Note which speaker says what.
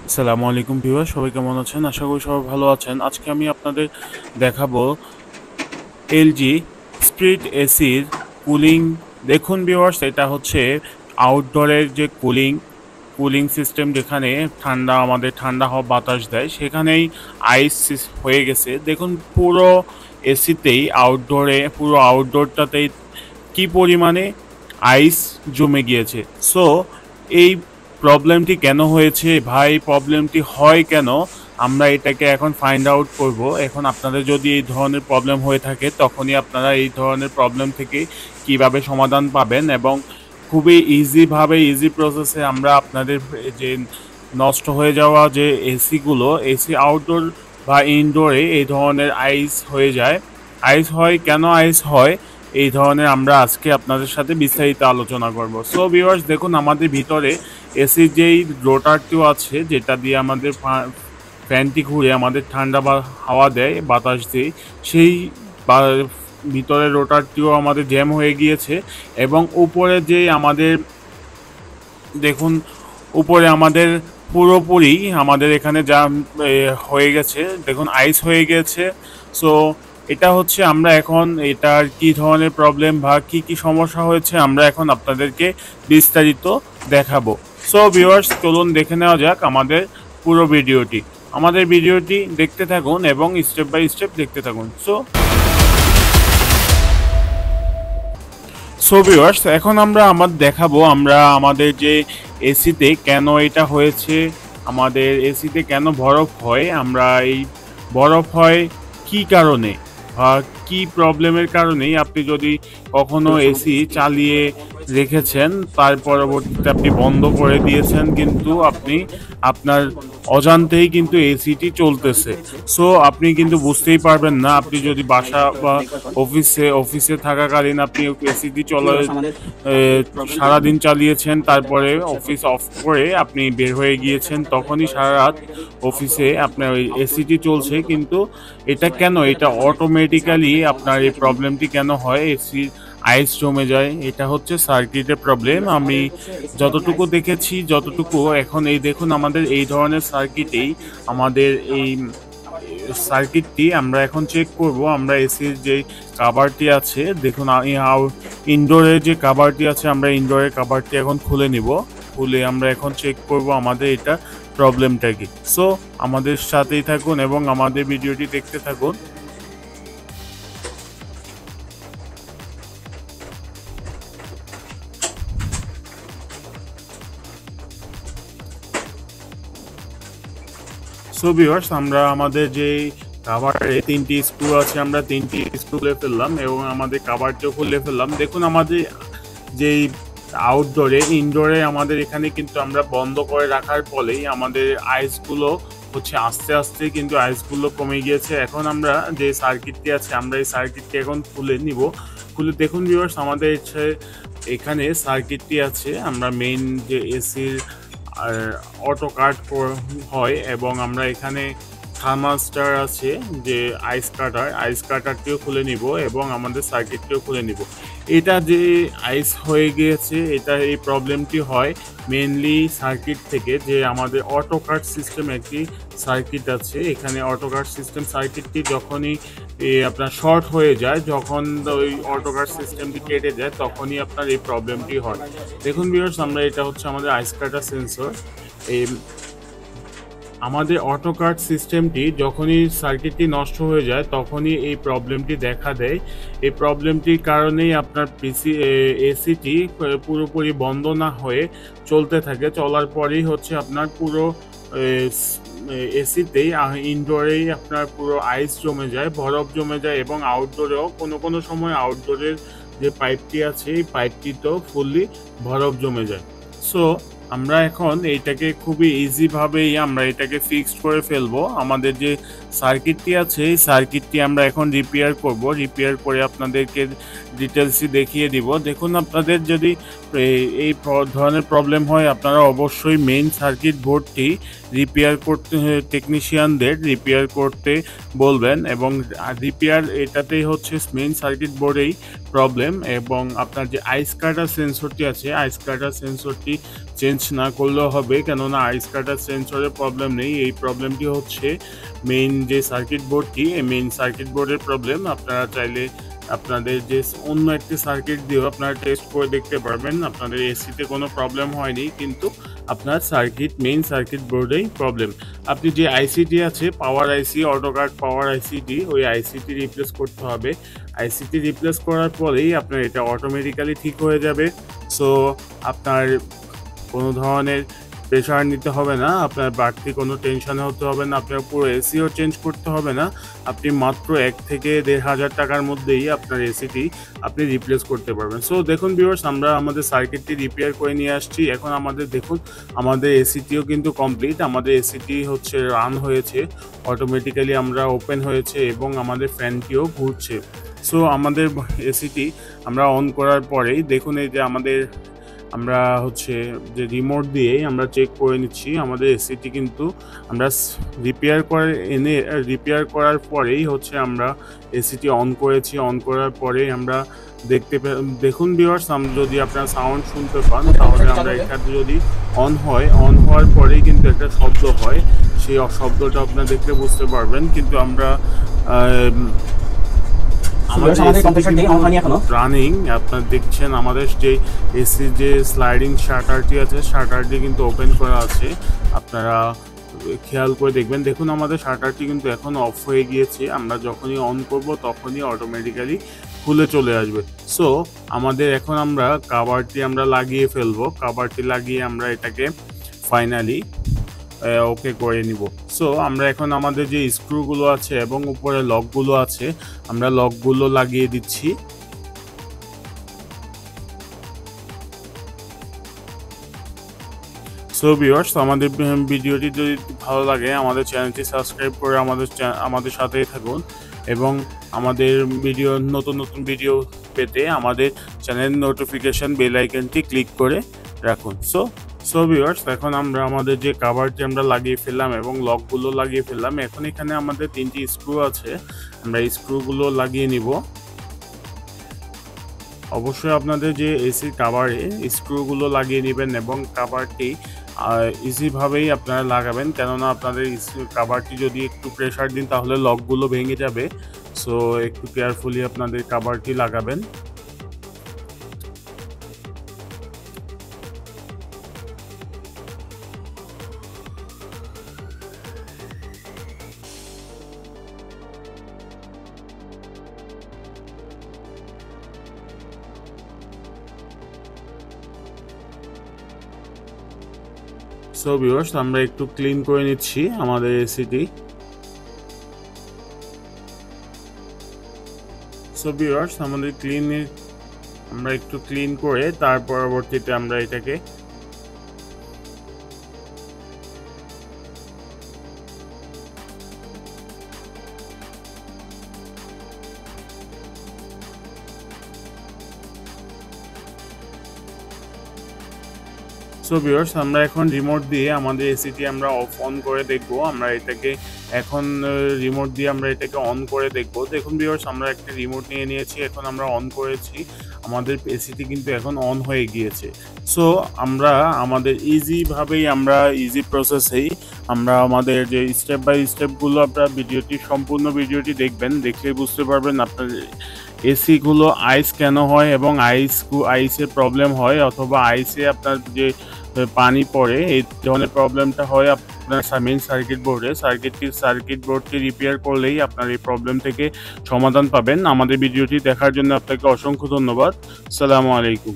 Speaker 1: আসসালামু আলাইকুম ভিউয়ার, সবাই কেমন আছেন? আশা করি সবাই ভালো আছেন। আজকে আমি আপনাদের দেখাবো এলজি স্প্লিট এসির কুলিং। দেখুন ভিউয়ার্স, এটা হচ্ছে আউটডোরের যে কুলিং সিস্টেম, যেখানে আমাদের ঠান্ডা হওয়া বাতাস দেয়, সেখানেই আইস হয়ে গেছে। দেখুন পুরো এসিতেই, পুরো আউটডোরটাতেই কি পরিমাণে আইস জমে গিয়েছে। সো এই প্রবলেমটি কেন হয়েছে ভাই, প্রবলেমটি হয় কেন, আমরা এটাকে এখন ফাইন্ড আউট করব। এখন আপনাদের যদি এই ধরনের প্রবলেম হয়ে থাকে, তখনই আপনারা এই ধরনের প্রবলেম থেকে কিভাবে সমাধান পাবেন, এবং খুবই ইজি প্রসেসে আমরা আপনাদের যে নষ্ট হয়ে যাওয়া যে এসি আউটডোর বা ইনডোরে এই ধরনের আইস হয়ে যায়, আইস হয় কেন, আইস হয় এই ধরনের, আমরা আজকে আপনাদের সাথে বিস্তারিত আলোচনা করব। সো ভিউয়ার্স, দেখুন আমাদের ভিতরে এসির যেই রোটারটিও আছে, যেটা দিয়ে আমাদের ফ্যানটি ঘুরে আমাদের ঠান্ডা বা হাওয়া দেয়, বাতাস দেয়, সেই ভিতরের রোটারটিও আমাদের জ্যাম হয়ে গিয়েছে। এবং উপরে যে আমাদের, দেখুন উপরে আমাদের পুরোপুরি আমাদের এখানে যা হয়ে গেছে, দেখুন আইস হয়ে গেছে। সো এটা হচ্ছে, আমরা এখন এটার কি ধরনের প্রবলেম বা কি সমস্যা হয়েছে আমরা এখন আপনাদেরকে বিস্তারিত দেখাবো। সো ভিউয়ার্স, চলুন দেখে নেওয়া যাক পুরো ভিডিওটি। আমাদের ভিডিওটি দেখতে থাকুন এবং স্টেপ বাই স্টেপ দেখতে থাকুন। সো ভিউয়ার্স, এখন আমরা দেখাবো আমরা আমাদের যে এসিতে কেন এটা হয়েছে, আমাদের এসিতে কেন বরফ হয়, আমরা এই বরফ হয় কি কারণে বা কি প্রবলেমের কারণেই। আপনি যদি কখনো এসি চালিয়ে রেখেছেন, তার পরবর্তীতে আপনি বন্ধ করে দিয়েছেন, কিন্তু আপনি আপনার অজান্তেই কিন্তু এসিটি চলতেছে। সো আপনি কিন্তু বুঝতেই পারবেন না, আপনি যদি বাসা বা অফিসে থাকাকালীন আপনি এসিটি সারাদিন চালিয়েছেন, তারপরে অফিস অফ করে আপনি বের হয়ে গিয়েছেন, তখনই সারা রাত অফিসে আপনার ওই এসিটি চলছে। কিন্তু এটা কেন, এটা অটোমেটিক্যালি আপনার এই প্রবলেমটি কেন হয়, এসির আইস জমে যায়, এটা হচ্ছে সার্কিটের প্রবলেম। আমি যতটুকু দেখেছি, এখন এই দেখুন আমাদের এই ধরনের সার্কিটেই আমাদের এই সার্কিটটি আমরা এখন চেক করব। আমরা এসির যে কাভারটি আছে, দেখুন ইনডোরের যে কাভারটি আছে, আমরা ইনডোরের কাভারটি এখন খুলে আমরা এখন চেক করব আমাদের এটা প্রবলেমটা কি। সো আমাদের সাথেই থাকুন এবং আমাদের ভিডিওটি দেখতে থাকুন। সো ভিউয়ার্স, আমরা আমাদের যে কাভারে 3টি স্ক্রু আছে, আমরা 3টি স্ক্রু খুলে ফেললাম এবং আমাদের কাভারটিও খুলে ফেললাম। দেখুন আমাদের যেই ইনডোরে আমাদের এখানে কিন্তু আমরা বন্ধ করে রাখার ফলেই আমাদের আইসগুলো হচ্ছে আস্তে আস্তে কিন্তু আইসগুলো কমে গিয়েছে। এখন আমরা যে সার্কিটটি আছে, আমরা এই সার্কিটটি এখন খুলে দেখুন ভিউয়ার্স, আমাদের এখানে সার্কিটটি আছে, আমরা মেইন যে এসির আর অটো কাট হয়, এবং আমরা এখানে থার্মাস্টার আছে, যে আইস কাটারটিও খুলে নিব এবং আমাদের সার্কিটটিও খুলে নিব। এটা যে আইস হয়ে গিয়েছে, এই প্রবলেমটি হয় মেনলি সার্কিট থেকে, যে আমাদের অটো কাট সিস্টেম একটি সার্কিট আছে, এখানে অটো কাট সিস্টেম সার্কিটটি যখনই আপনার শর্ট হয়ে যায়, যখন ওই অটো কাট সিস্টেমটি কেটে যায়, তখনই আপনার এই প্রবলেমটি হয়। দেখুন ভিউয়ার্স, এটা হচ্ছে আমাদের আইস কাটার সেন্সর। এই আমাদের অটো কাট সিস্টেমটি যখনই সার্কিটটি নষ্ট হয়ে যায়, তখনই এই প্রবলেমটি দেখা দেয়। এই প্রবলেমটির কারণেই আপনার এসিটি পুরোপুরি বন্ধ না হয়ে চলতে থাকে। চলার পরেই হচ্ছে আপনার পুরো এসিতেই, ইনডোরেই আপনার পুরো আইস জমে যায়, বরফ জমে যায়, এবং আউটডোরেও কোনো সময় আউটডোরের যে পাইপটি আছে, এই পাইপটিতেও ফুললি বরফ জমে যায়। সো আমরা এখন এইটাকে খুবই ইজিভাবেই আমরা এটাকে ফিক্সড করে ফেলবো। আমাদের যে সার্কিটটি আছে, এই সার্কিটটি আমরা এখন রিপেয়ার করে আপনাদেরকে ডিটেলসই দেখিয়ে দিব। দেখুন, আপনাদের যদি এই ধরনের প্রবলেম হয়, আপনারা অবশ্যই মেইন সার্কিট বোর্ডটি টেকনিশিয়ানদের রিপেয়ার করতে বলবেন, এবং এটাতেই হচ্ছে মেইন সার্কিট বোর্ডেই প্রবলেম। এবং আপনার যে আইস কাটার সেন্সরটি আছে, আইস কাটার সেন্সরটি চেঞ্জ না করলেও হবে, কেননা আইস কাটার সেন্সরের প্রবলেম নেই, এই প্রবলেমটি হচ্ছে মেইন যে সার্কিট বোর্ডটি, এই মেইন সার্কিট বোর্ডের প্রবলেম। আপনারা চাইলে আপনাদের যে অন্য একটি সার্কিট দিয়েও আপনারা টেস্ট করে দেখতে পারবেন, আপনাদের এসিতে কোনো প্রবলেম হয়নি, কিন্তু আপনার মেইন সার্কিট বোর্ডেই প্রবলেম। আপনি যে আইসিটি আছে, পাওয়ার আইসি, অটোকার্ড পাওয়ার আইসিটি, ওই আইসিটি রিপ্লেস করতে হবে। আইসিটি রিপ্লেস করার পরেই আপনার এটা অটোমেটিক্যালি ঠিক হয়ে যাবে। সো আপনার কোনো ধরনের প্রেশার নিতে হবে না, আপনার বাড়তি কোনো টেনশনে হতে হবে না, আপনার পুরো এসিও চেঞ্জ করতে হবে না। আপনি মাত্র 1 থেকে 1,500 টাকার মধ্যেই আপনার এসিটি আপনি রিপ্লেস করতে পারবেন। সো দেখুন ভিউয়ার্স, আমরা আমাদের সার্কিটটি রিপেয়ার করে নিয়ে আসছি। এখন আমাদের দেখুন, আমাদের এসিটিও কিন্তু কমপ্লিট। আমাদের এসিটি হচ্ছে রান হয়েছে, অটোমেটিক্যালি আমরা ওপেন হয়েছে এবং আমাদের ফ্যানটিও ঘুরছে। সো আমাদের এসিটি আমরা অন করার পরেই দেখুন, এই যে আমরা হচ্ছে যে রিমোট দিয়েই আমরা চেক করে নিচ্ছি আমাদের এসিটি, কিন্তু আমরা রিপেয়ার করার পরেই হচ্ছে আমরা এসিটি অন করেছি। অন করার পরেই আমরা দেখুন ভিউয়ার্স, যদি আপনারা সাউন্ড শুনতে পান তাহলে আমরা এখানে যদি অন হওয়ার পরেই কিন্তু একটা শব্দ হয়, সেই শব্দটা আপনারা দেখলে বুঝতে পারবেন। কিন্তু আমরা রানিং, আপনারা দেখছেন আমাদের যে এসির যে স্লাইডিং শাটারটি আছে, শাটারটি কিন্তু ওপেন করা আছে, আপনারা খেয়াল করে দেখবেন। দেখুন আমাদের শাটারটি কিন্তু এখন অফ হয়ে গিয়েছে, আমরা যখনই অন করব তখনই অটোমেটিক্যালি খুলে চলে আসবে। সো আমাদের এখন আমরা কাভারটি আমরা লাগিয়ে ফেলবো, কাভারটি লাগিয়ে আমরা এটাকে ফাইনালি ওকে করে নিব। সো আমরা এখন আমাদের যে স্ক্রুগুলো আছে এবং উপরে লকগুলো আছে, আমরা লকগুলো লাগিয়ে দিচ্ছি। সো ভিউয়ার্স, আমাদের ভিডিওটি যদি ভালো লাগে আমাদের চ্যানেলটি সাবস্ক্রাইব করে আমাদের সাথেই থাকুন, এবং আমাদের নতুন ভিডিও পেতে আমাদের চ্যানেল নোটিফিকেশন বেল আইকনটি ক্লিক করে রাখুন। সো ভিউয়ার্স, এখন আমরা আমাদের যে কাভারটি আমরা লাগিয়ে ফেললাম এবং লকগুলো লাগিয়ে ফেললাম, এখন এখানে আমাদের 3টি স্ক্রু আছে, আমরা এই স্ক্রুগুলো লাগিয়ে নিব। অবশ্যই আপনাদের যে এসি কাভারে স্ক্রুগুলো লাগিয়ে নেবেন এবং কাভারটি ইজিভাবেই আপনারা লাগাবেন, কেননা আপনাদের কাভারটি যদি একটু প্রেশার দিন তাহলে লকগুলো ভেঙে যাবে। সো একটু কেয়ারফুলি আপনাদের কাভারটি লাগাবেন। সো ভিউয়ার্স, আমরা একটু ক্লিন করে নিচ্ছি আমাদের এসিটি। সো ভিউয়ার্স, আমরা একটু ক্লিন করে তার পরবর্তীতে আমরা এটাকে সো ভিউয়ার্স, আমরা এখন রিমোট দিয়ে আমাদের এসিটি আমরা অন করে দেখব। আমরা এটাকে এখন রিমোট দিয়ে আমরা এটাকে অন করে দেখব। দেখুন ভিউয়ার্স, আমরা একটা রিমোট নিয়ে নিয়েছি, এখন আমরা অন করেছি, আমাদের এসিটি কিন্তু এখন অন হয়ে গিয়েছে। সো আমরা আমাদের ইজি প্রসেসেই আমরা আমাদের যে স্টেপ বাই স্টেপগুলো, আপনারা সম্পূর্ণ ভিডিওটি দেখবেন, দেখলেই বুঝতে পারবেন আপনার এসিগুলো আইস কেন হয় এবং আইসের প্রবলেম হয়, অথবা আইসে আপনার যে পানি পড়ে, এই ধরনের প্রবলেমটা হয় আপনার মেইন সার্কিট বোর্ডটি রিপেয়ার করলেই আপনার এই প্রবলেম থেকে সমাধান পাবেন। আমাদের ভিডিওটি দেখার জন্য আপনাকে অসংখ্য ধন্যবাদ। আসসালামু আলাইকুম।